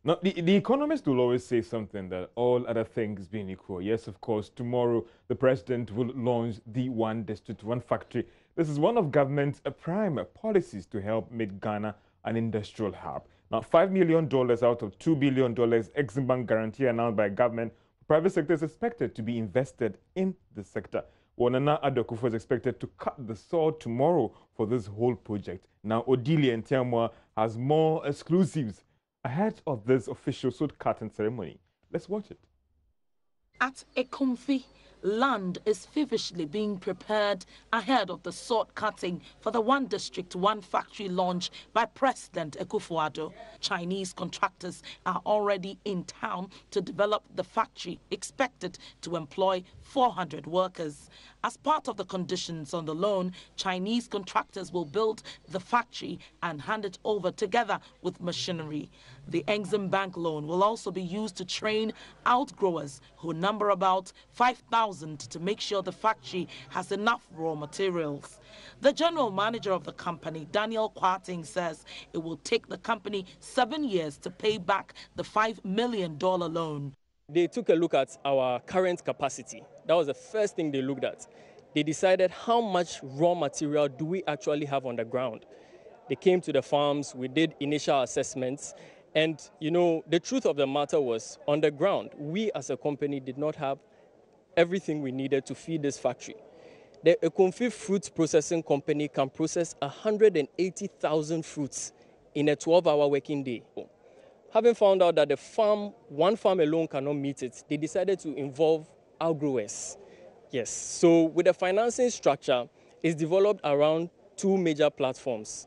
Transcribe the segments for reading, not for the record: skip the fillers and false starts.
Now, the economist will always say something that all other things being equal. Yes, of course, tomorrow the president will launch the One District, One Factory. This is one of government's prime policies to help make Ghana an industrial hub. Now, $5 million out of $2 billion Exim Bank guarantee announced by government, private sector is expected to be invested in the sector. Nana Addo Akufo is expected to cut the saw tomorrow for this whole project. Now, Odili and Tiamwa has more exclusives ahead of this official sword cutting ceremony. Let's watch it. At Ekumfi, land is feverishly being prepared ahead of the sword cutting for the One District, One Factory launch by President Akufo-Addo. Chinese contractors are already in town to develop the factory, expected to employ 400 workers. As part of the conditions on the loan, Chinese contractors will build the factory and hand it over together with machinery. The Exim Bank loan will also be used to train outgrowers who number about 5,000 to make sure the factory has enough raw materials. The general manager of the company, Daniel Kwarting, says it will take the company 7 years to pay back the $5 million loan. They took a look at our current capacity. That was the first thing they looked at. They decided how much raw material do we actually have on the ground. They came to the farms, we did initial assessments, and the truth of the matter was, on the ground, we as a company did not have everything we needed to feed this factory. The Ekumfi Fruit Processing Company can process 180,000 fruits in a 12-hour working day. Having found out that one farm alone cannot meet it, they decided to involve outgrowers. Yes, so with the financing structure, it's developed around two major platforms: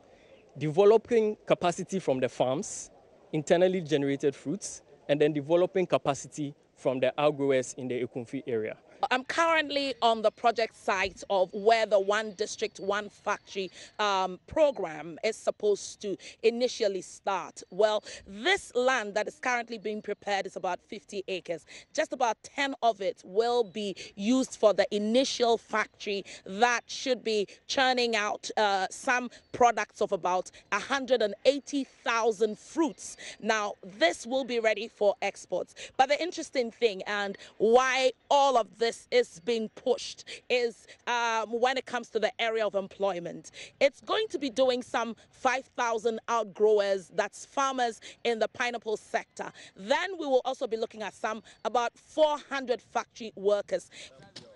developing capacity from the farms, internally generated fruits, and then developing capacity from the outgrowers in the Ekumfi area. I'm currently on the project site of where the One District, One Factory program is supposed to initially start. Well, this land that is currently being prepared is about 50 acres. Just about 10 of it will be used for the initial factory that should be churning out some products of about 180,000 fruits. Now, this will be ready for exports. But the interesting thing, and why all of this is being pushed, is when it comes to the area of employment. It's going to be doing some 5,000 outgrowers, that's farmers in the pineapple sector. Then we will also be looking at about 400 factory workers.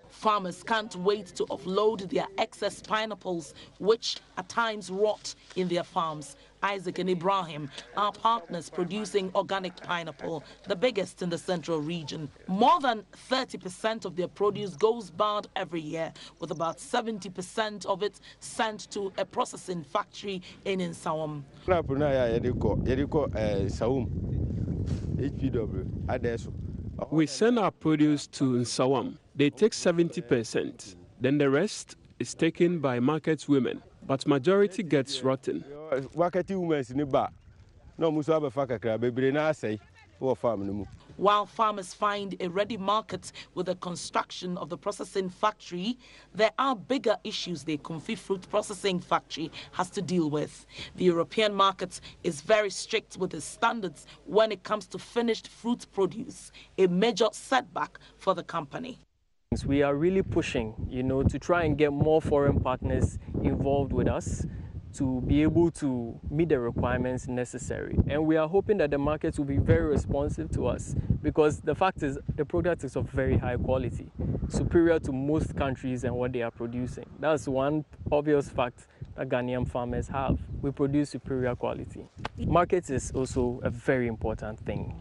Farmers can't wait to offload their excess pineapples, which at times rot in their farms. Isaac and Ibrahim are partners producing organic pineapple, the biggest in the central region. More than 30% of their produce goes bad every year, with about 70% of it sent to a processing factory in Nsawam. We send our produce to Nsawam. They take 70%. Then the rest is taken by market women, but majority gets rotten. While farmers find a ready market with the construction of the processing factory, there are bigger issues the Ekumfi Fruit Processing Factory has to deal with. The European market is very strict with its standards when it comes to finished fruit produce, a major setback for the company. We are really pushing, to try and get more foreign partners involved with us to be able to meet the requirements necessary. And we are hoping that the market will be very responsive to us, because the fact is the product is of very high quality, superior to most countries and what they are producing. That's one obvious fact that Ghanaian farmers have. We produce superior quality. Market is also a very important thing.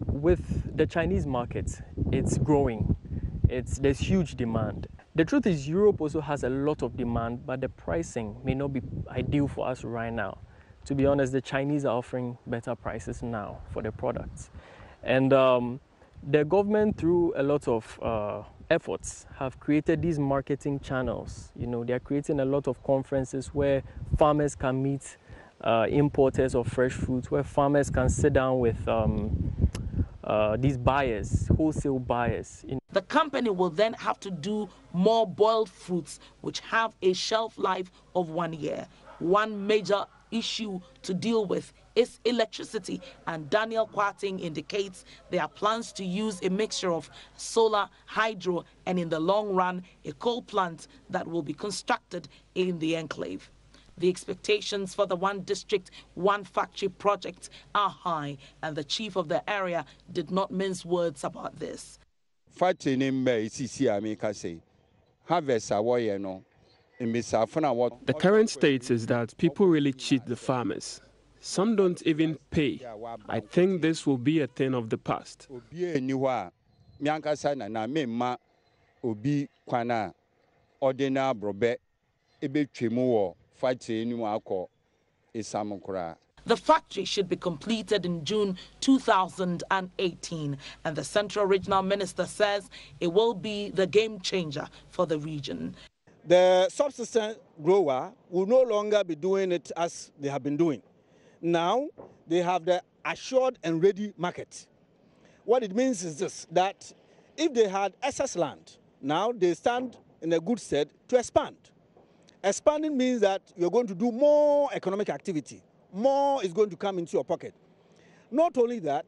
With the Chinese market, it's growing. There's huge demand. The truth is, Europe also has a lot of demand, but the pricing may not be ideal for us right now. To be honest, the Chinese are offering better prices now for their products. And the government, through a lot of efforts, have created these marketing channels. They are creating a lot of conferences where farmers can meet importers of fresh fruits, where farmers can sit down with these buyers, wholesale buyers. The company will then have to do more boiled fruits, which have a shelf life of 1 year. One major issue to deal with is electricity, and Daniel Kwarting indicates there are plans to use a mixture of solar, hydro, and in the long run, a coal plant that will be constructed in the enclave. The expectations for the One District, One Factory project are high, and the chief of the area did not mince words about this. The current state is that people really cheat the farmers. Some don't even pay. I think this will be a thing of the past. The factory should be completed in June 2018, and the Central Regional Minister says it will be the game changer for the region. The subsistence grower will no longer be doing it as they have been doing. Now they have the assured and ready market. What it means is this, that if they had excess land, now they stand in a good stead to expand. Expanding means that you're going to do more economic activity. More is going to come into your pocket. Not only that,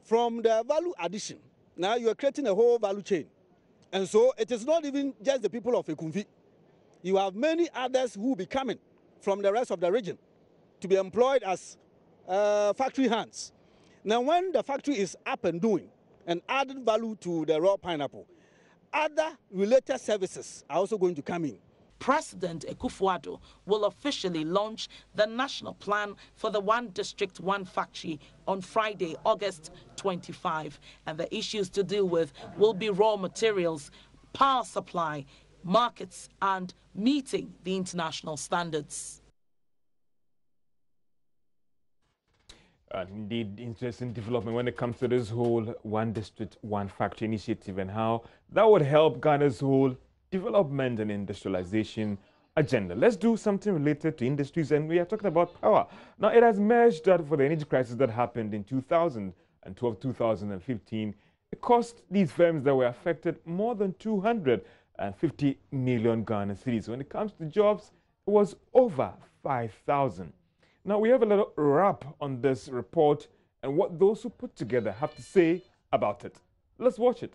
from the value addition, now you're creating a whole value chain. And so it is not even just the people of Ekumfi. You have many others who will be coming from the rest of the region to be employed as factory hands. Now, when the factory is up and doing and adding value to the raw pineapple, other related services are also going to come in. President Akufo-Addo will officially launch the national plan for the One District, One Factory on Friday, August 25. And the issues to deal with will be raw materials, power supply, markets, and meeting the international standards. Indeed, interesting development when it comes to this whole One District, One Factory initiative and how that would help Ghana's whole development and industrialization agenda. Let's do something related to industries, and we are talking about power. Now, it has emerged that for the energy crisis that happened in 2012, 2015, it cost these firms that were affected more than 250 million Ghana cedis. When it comes to jobs, it was over 5,000. Now, we have a little wrap on this report and what those who put together have to say about it. Let's watch it.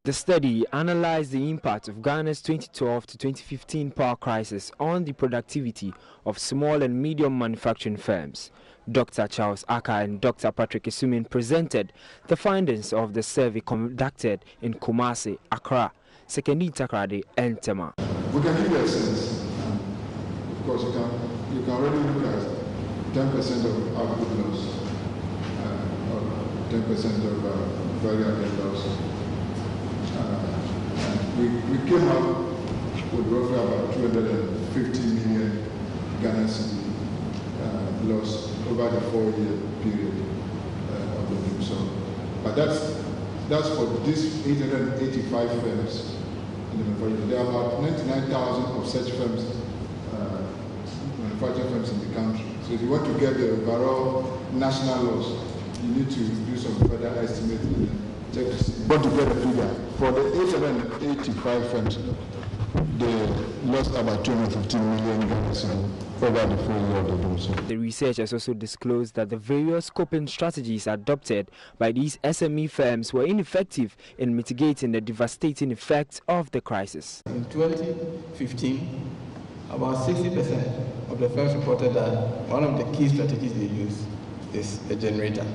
The study analyzed the impact of Ghana's 2012 to 2015 power crisis on the productivity of small and medium manufacturing firms. Dr. Charles Aka and Dr. Patrick Isumin presented the findings of the survey conducted in Kumasi, Accra, Sekondi Takrade, and Tema. We can give you a sense. Of course, you can already look at 10% of output loss, or 10% of value-added loss. We came up with roughly about 250 million Ghana cedi loss over the 4-year period of the boom. So, but that's for these 885 firms in the manufacturing. There are about 99,000 of such firms, manufacturing firms in the country. So if you want to get the overall national loss, you need to do some further estimating. But to get a figure, for the 885 firms, they lost about 215 million Ghana cedi over the 4 year of the boom. The research has also disclosed that the various coping strategies adopted by these SME firms were ineffective in mitigating the devastating effects of the crisis. In 2015, about 60% of the firms reported that one of the key strategies they use is a generator.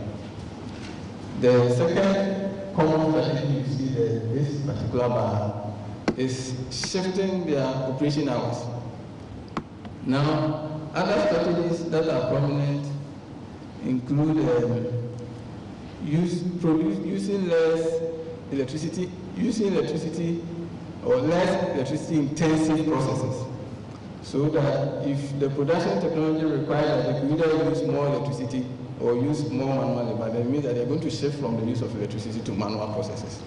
The second common strategy you see this particular bar is shifting their operation hours. Now, other strategies that are prominent include using less electricity, or less electricity intensive processes, so that if the production technology requires that they could either use more electricity or use more manual labor, that means that they're going to shift from the use of electricity to manual processes.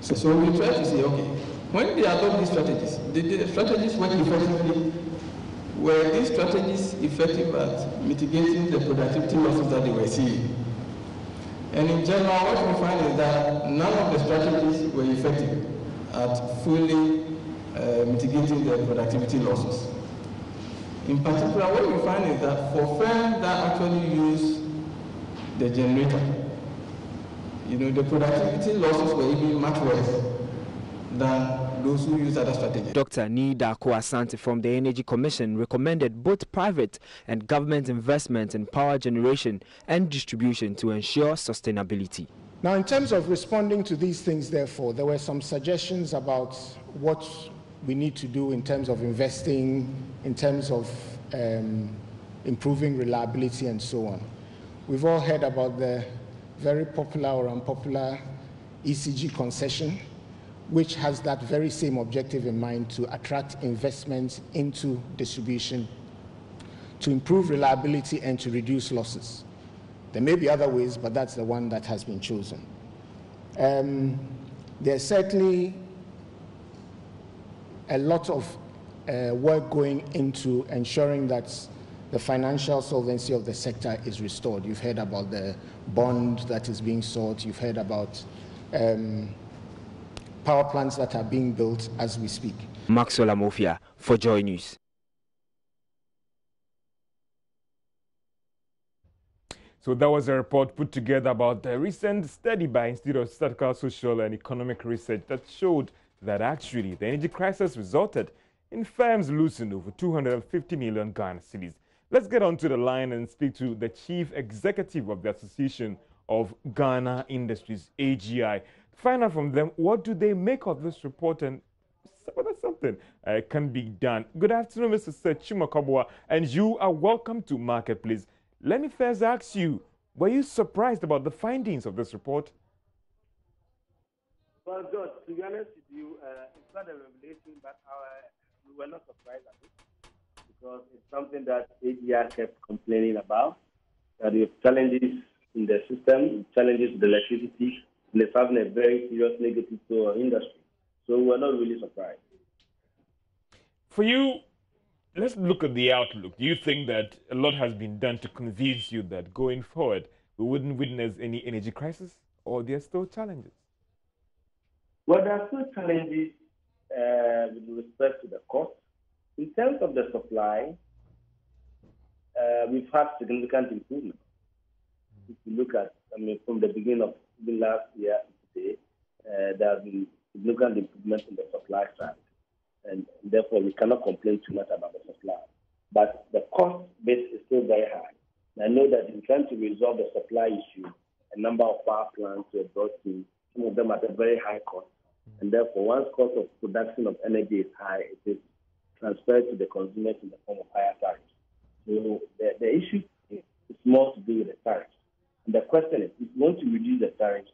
So we try to say, okay, when they adopt these strategies, the strategies work effectively. Were these strategies effective at mitigating the productivity losses that they were seeing? And in general, what we find is that none of the strategies were effective at fully mitigating the productivity losses. In particular, what we find is that for firms that actually use the generator, the productivity losses were even much worse than those who use other strategies. Dr. Nida Asante from the Energy Commission recommended both private and government investment in power generation and distribution to ensure sustainability. Now, in terms of responding to these things, therefore, there were some suggestions about what we need to do in terms of investing, in terms of improving reliability and so on. We've all heard about the very popular or unpopular ECG concession, which has that very same objective in mind, to attract investments into distribution, to improve reliability and to reduce losses. There may be other ways, but that's the one that has been chosen. There's certainly a lot of work going into ensuring that the financial solvency of the sector is restored. You've heard about the bond that is being sought. You've heard about power plants that are being built as we speak. Maxwell Amofia for Joy News. So that was a report put together about the recent study by Institute of Statistical, Social and Economic Research that showed that actually the energy crisis resulted in firms losing over 250 million Ghana cedis. Let's get onto the line and speak to the Chief Executive of the Association of Ghana Industries, AGI. Find out from them, what do they make of this report and whether something can be done. Good afternoon, Mr. Sechuma Kabwa, and you are welcome to Marketplace. Let me first ask you, were you surprised about the findings of this report? Well, George, to be honest with you, it's not a revelation, but we were not surprised at it because it's something that AGI kept complaining about, that we have challenges in the system, challenges with the electricity, and it's having a very serious negative to our industry. So we're not really surprised. For you, let's look at the outlook. Do you think that a lot has been done to convince you that going forward we wouldn't witness any energy crisis, or there are still challenges? Well, there are still challenges with respect to the cost. In terms of the supply, we've had significant improvement. If you look at, from the beginning of the last year to today, there has been significant improvement in the supply side. And therefore, we cannot complain too much about the supply. But the cost base is still very high. And I know that in trying to resolve the supply issue, a number of power plants were brought to, some of them at a very high cost. And therefore, once cost of production of energy is high, it is transferred to the consumers in the form of higher tariffs. So the issue is more to do with the tariffs. And the question is, if you want to reduce the tariffs,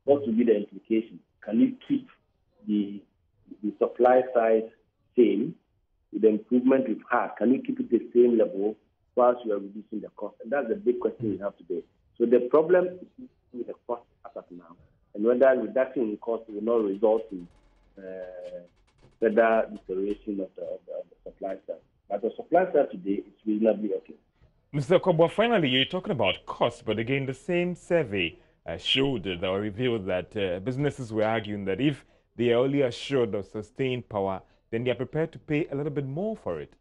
what will be the implication? Can you keep the supply side same with the improvement we've had? Can you keep it the same level whilst you are reducing the cost? And that's the big question we have today. So the problem is with the cost as of now, and whether reduction in cost will not result in further deterioration of the supply side. But the supply side today is reasonably okay. Mr. Kobwa, finally, you're talking about cost, but again, the same survey showed that, or revealed that businesses were arguing that if they are only assured of sustained power, then they are prepared to pay a little bit more for it.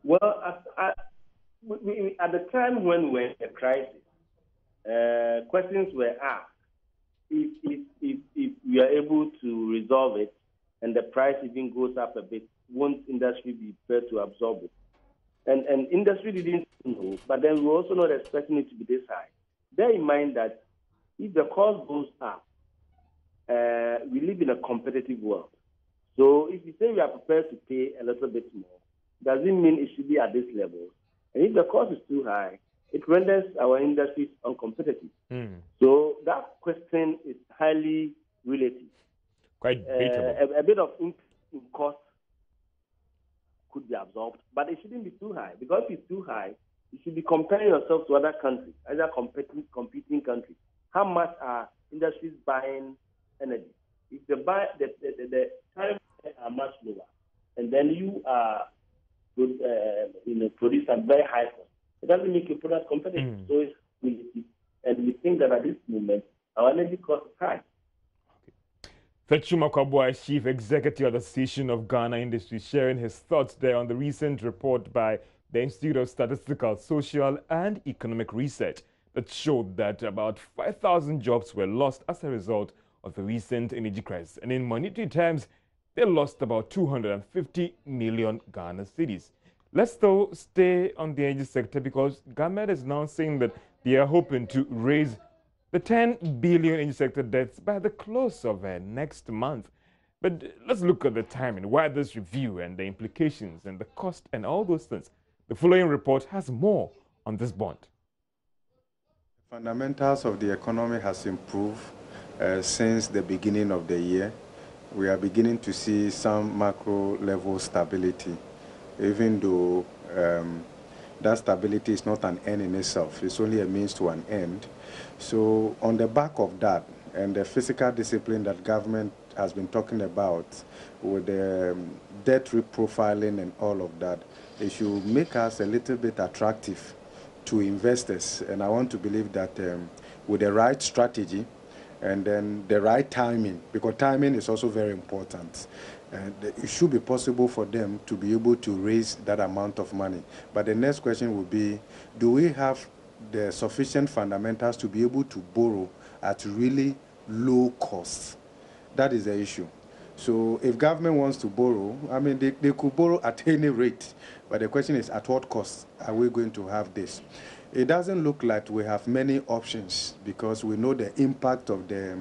Well, at the time when we were in a crisis, questions were asked if we are able to resolve it and the price even goes up a bit, won't industry be prepared to absorb it? And industry didn't know, but then we were also not expecting it to be this high. Bear in mind that if the cost goes up, we live in a competitive world. So if you say we are prepared to pay a little bit more, doesn't mean it should be at this level. And if the cost is too high, it renders our industries uncompetitive. So that question is highly relative. Quite debatable. A bit of increase in cost could be absorbed, but it shouldn't be too high. Because if it's too high, you should be comparing yourself to other countries, other competing countries. How much are industries buying energy? If the tariffs are much lower, and then you are produce at very high cost, it doesn't make your product competitive. So it's relative. And we think that at this moment, our energy cost is high. Fetchuma Kwabwa is Chief Executive of the Association of Ghana Industry, sharing his thoughts there on the recent report by the Institute of Statistical, Social and Economic Research that showed that about 5,000 jobs were lost as a result of the recent energy crisis. And in monetary terms, they lost about 250 million Ghana cedis. Let's though stay on the energy sector because government is now saying that they are hoping to raise the 10 billion energy sector debts by the close of next month. But let's look at the timing, why this review and the implications and the cost and all those things. The following report has more on this bond. Fundamentals of the economy has improved since the beginning of the year. We are beginning to see some macro level stability, even though that stability is not an end in itself. It's only a means to an end. So on the back of that and the fiscal discipline that government has been talking about with the debt reprofiling and all of that, it should make us a little bit attractive to investors. And I want to believe that with the right strategy and then the right timing, because timing is also very important, it should be possible for them to be able to raise that amount of money. But the next question would be, do we have the sufficient fundamentals to be able to borrow at really low cost? That is the issue. So if government wants to borrow, I mean, they could borrow at any rate, but the question is, at what cost are we going to have this? It doesn't look like we have many options because we know the impact of the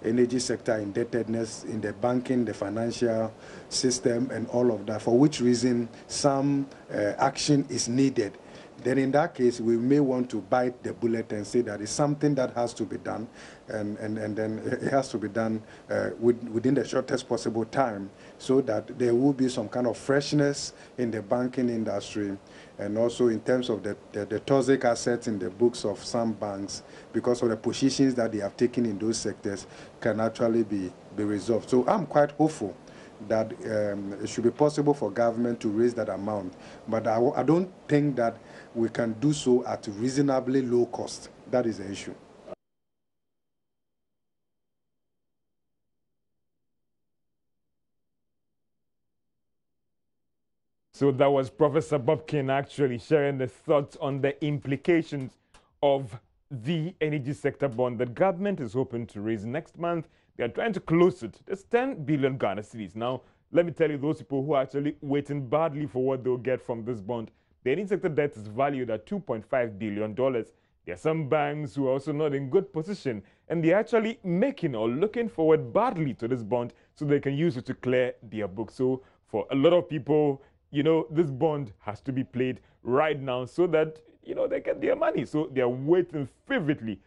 energy sector indebtedness in the banking, the financial system, and all of that, for which reason some action is needed. Then in that case, we may want to bite the bullet and say that it's something that has to be done, and then it has to be done within the shortest possible time so that there will be some kind of freshness in the banking industry and also in terms of the toxic assets in the books of some banks because of the positions that they have taken in those sectors can actually be resolved. So I'm quite hopeful that it should be possible for government to raise that amount, but I don't think that we can do so at reasonably low cost. That is the issue. So that was Professor Bobkin actually sharing the thoughts on the implications of the energy sector bond that government is hoping to raise next month. They are trying to close it. It's 10 billion Ghana cedis. Now, let me tell you, those people who are actually waiting badly for what they'll get from this bond, the energy sector debt is valued at $2.5 billion. There are some banks who are also not in good position, and they're actually making or looking forward badly to this bond so they can use it to clear their books. So for a lot of people, you know, this bond has to be played right now so that, you know, they get their money. So they're waiting fervently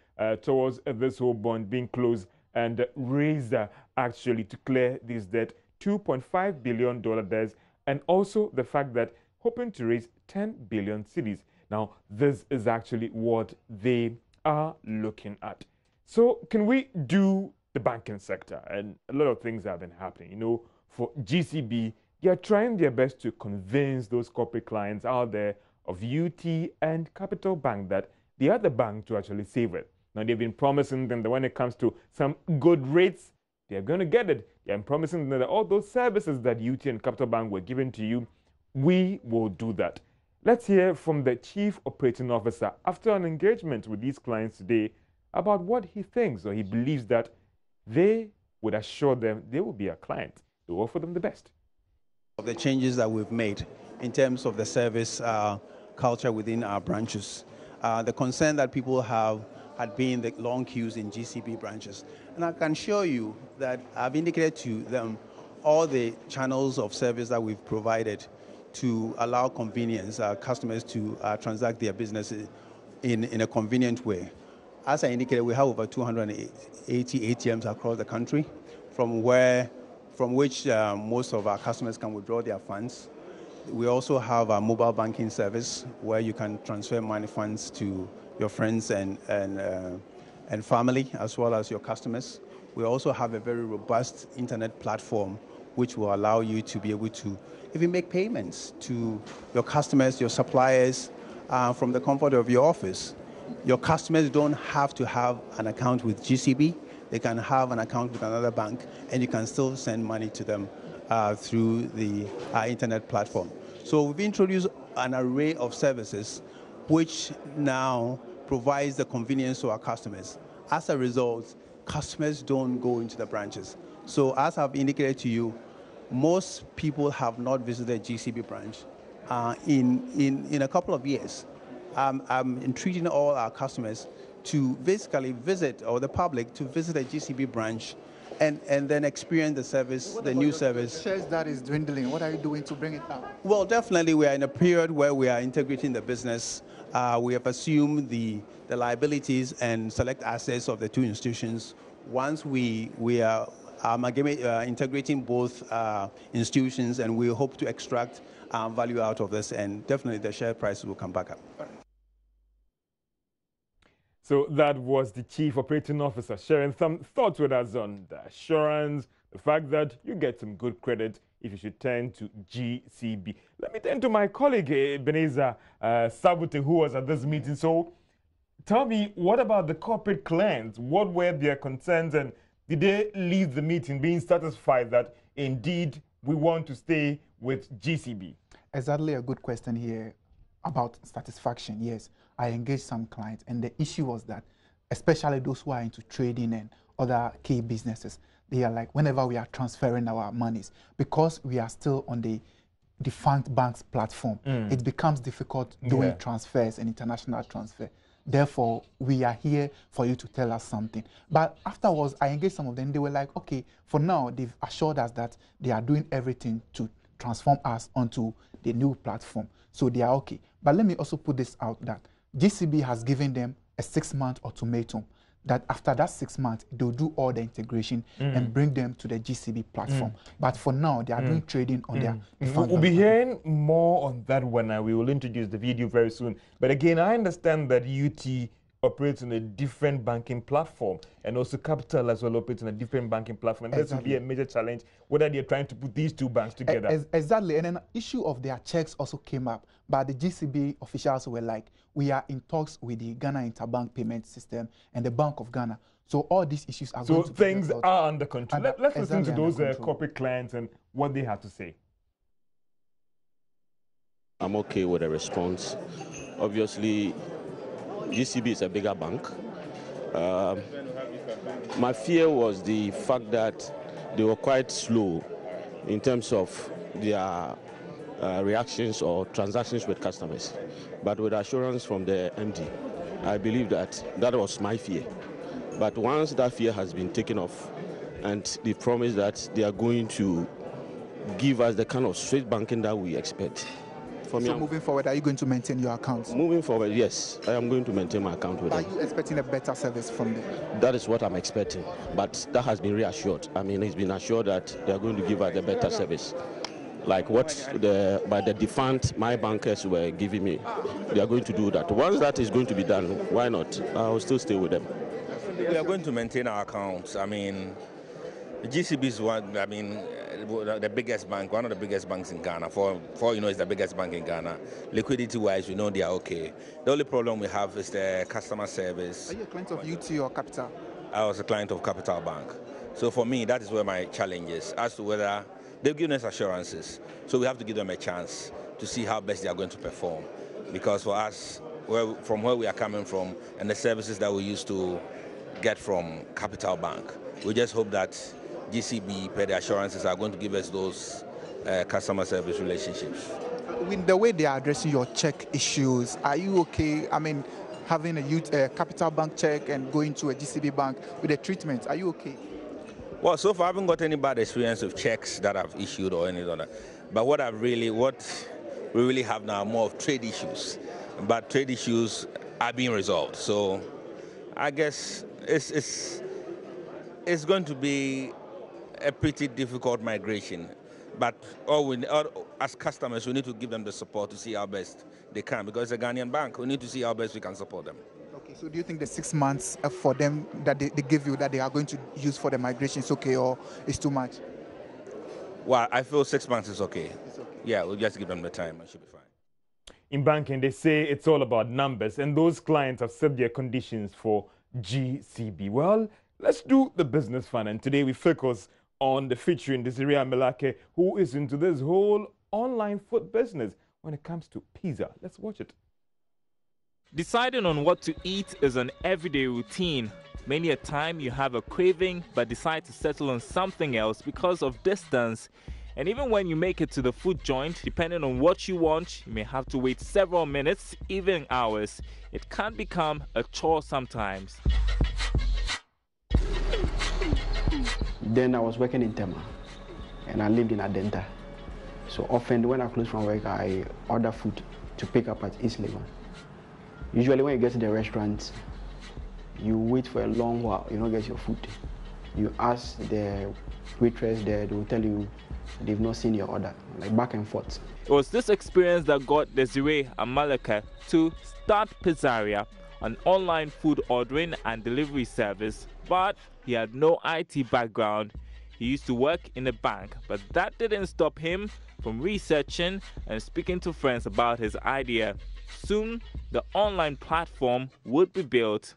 towards this whole bond being closed and raised actually to clear this debt, $2.5 billion debts, and also the fact that hoping to raise 10 billion cedis. Now, this is actually what they are looking at. So can we do the banking sector? And a lot of things have been happening. You know, for GCB, they are trying their best to convince those corporate clients out there of UT and Capital Bank that they are the bank to actually save it. Now, they've been promising them that when it comes to some good rates, they're going to get it. They're promising them that all those services that UT and Capital Bank were giving to you, we will do that. Let's hear from the Chief Operating Officer after an engagement with these clients today about what he thinks or he believes that they would assure them they will be a client. They will offer them the best. The changes that we've made in terms of the service culture within our branches. The concern that people have had been the long queues in GCB branches. And I can show you that I've indicated to them all the channels of service that we've provided to allow convenience, customers to transact their businesses in a convenient way. As I indicated, we have over 280 ATMs across the country, from which most of our customers can withdraw their funds. We also have a mobile banking service where you can transfer money funds to your friends and family, as well as your customers. We also have a very robust internet platform which will allow you to be able to even make payments to your customers, your suppliers, from the comfort of your office. your customers don't have to have an account with GCB. They can have an account with another bank, and you can still send money to them through the internet platform. So we've introduced an array of services which now provides the convenience to our customers. As a result, customers don't go into the branches. So as I've indicated to you, most people have not visited GCB branch in a couple of years. I'm entreating all our customers to basically visit, or the public to visit a GCB branch and then experience the service, the new service. Shares that is dwindling, what are you doing to bring it up? Well, definitely we are in a period where we are integrating the business. We have assumed the liabilities and select assets of the two institutions. Once we are integrating both institutions, and we hope to extract value out of this, and definitely the share prices will come back up. So that was the Chief Operating Officer sharing some thoughts with us on the assurance, the fact that you get some good credit if you should turn to GCB. Let me turn to my colleague, Ebenezer Sabute, who was at this meeting. So tell me, what about the corporate clients? What were their concerns, and did they leave the meeting being satisfied that indeed we want to stay with GCB? Exactly, a good question here about satisfaction. Yes, I engaged some clients, and the issue was that, especially those who are into trading and other key businesses, they are like, whenever we are transferring our monies, because we are still on the defunct bank's platform, it becomes difficult doing transfers and international transfer. Therefore, we are here for you to tell us something. But afterwards, I engaged some of them. They were like, okay, for now, they've assured us that they are doing everything to transform us onto the new platform. So they are okay. But let me also put this out, that GCB has given them a 6-month ultimatum, that after that 6 months, they'll do all the integration and bring them to the GCB platform. But for now, they are doing trading on their... We'll be hearing more on that one. We will introduce the video very soon. But again, I understand that UT operates on a different banking platform, and also Capital as well operates on a different banking platform. And this will be a major challenge, whether they're trying to put these two banks together. Exactly. And then the issue of their checks also came up, but the GCB officials were like, we are in talks with the Ghana Interbank Payment System and the Bank of Ghana. So all these issues are going to be... So things are under control. Let's listen to those corporate clients and what they have to say. I'm okay with the response. Obviously, GCB is a bigger bank. My fear was the fact that they were quite slow in terms of their reactions or transactions with customers. But with assurance from the MD, I believe that was my fear. But once that fear has been taken off, and they promise that they are going to give us the kind of straight banking that we expect. So moving forward, are you going to maintain your accounts? Moving forward, yes, I am going to maintain my account with them. Are you expecting a better service from them? That is what I'm expecting, but that has been reassured. I mean, it's been assured that they are going to give us a better service. Like what by the defunct my bankers were giving me, they are going to do that. Once that is going to be done, why not? I will still stay with them. We are going to maintain our accounts. I mean, GCB is one, I mean, the biggest bank, one of the biggest banks in Ghana. For you know, it's the biggest bank in Ghana. Liquidity-wise, we know they are okay. The only problem we have is the customer service. Are you a client of UT or Capital? I was a client of Capital Bank. So for me, that is where my challenge is, as to whether they've given us assurances. So we have to give them a chance to see how best they are going to perform. Because for us, from where we are coming from and the services that we used to get from Capital Bank, we just hope that GCB, per the assurances, are going to give us those customer service relationships. With the way they are addressing your check issues, are you okay? I mean, having a Capital Bank check and going to a GCB bank with the treatment, are you okay? Well, so far I haven't got any bad experience of checks that I've issued or anything like that. But what we really have now are more of trade issues. But trade issues are being resolved. So I guess it's going to be a pretty difficult migration, but as customers, we need to give them the support to see how best they can, because it's a Ghanaian bank. We need to see how best we can support them. Okay, so do you think the 6 months for them that they give you, that they are going to use for the migration, is okay, or is too much? Well, I feel 6 months is okay. It's okay. Yeah, we'll just give them the time. It should be fine. In banking, they say it's all about numbers, and those clients have set their conditions for GCB. Well, let's do the business fun, and today we focus on the featuring Desiree Melake, who is into this whole online food business when it comes to pizza. Let's watch it. Deciding on what to eat is an everyday routine. Many a time you have a craving but decide to settle on something else because of distance. And even when you make it to the food joint, depending on what you want, you may have to wait several minutes, even hours. It can become a chore sometimes. Then I was working in Tema and I lived in Adenta. So often when I close from work, I order food to pick up at East Legon. Usually when you get to the restaurant, you wait for a long while, you don't get your food. You ask the waitress there, they will tell you they've not seen your order, like back and forth. It was this experience that got Desiree Amaleka to start Pizzeria, an online food ordering and delivery service, but he had no IT background. He used to work in a bank, but that didn't stop him from researching and speaking to friends about his idea. Soon, the online platform would be built.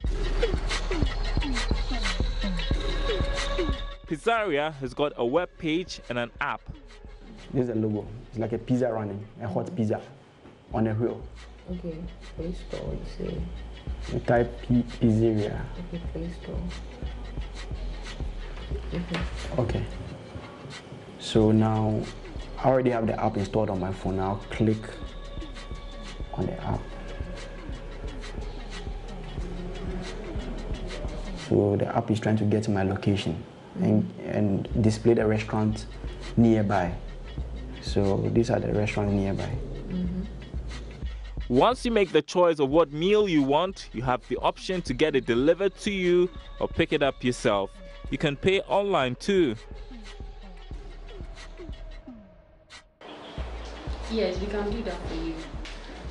Pizzeria has got a web page and an app. This is a logo. It's like a pizza running, a hot pizza on a wheel. Okay, Play Store, you say. You type Pizzeria. Okay, Play Store. Okay. So now I already have the app installed on my phone. Now click on the app. So the app is trying to get to my location and display the restaurant nearby. So these are the restaurants nearby. Once you make the choice of what meal you want, you have the option to get it delivered to you or pick it up yourself. You can pay online too. Yes, we can do that for you.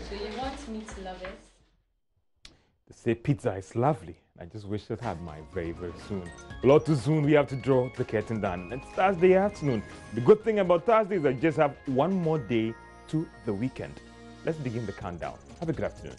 So you want me to love it? They say pizza is lovely. I just wish it had mine very, very soon. Well, too soon, we have to draw the curtain down. It's Thursday afternoon. The good thing about Thursday is I just have one more day to the weekend. Let's begin the countdown. Have a good afternoon.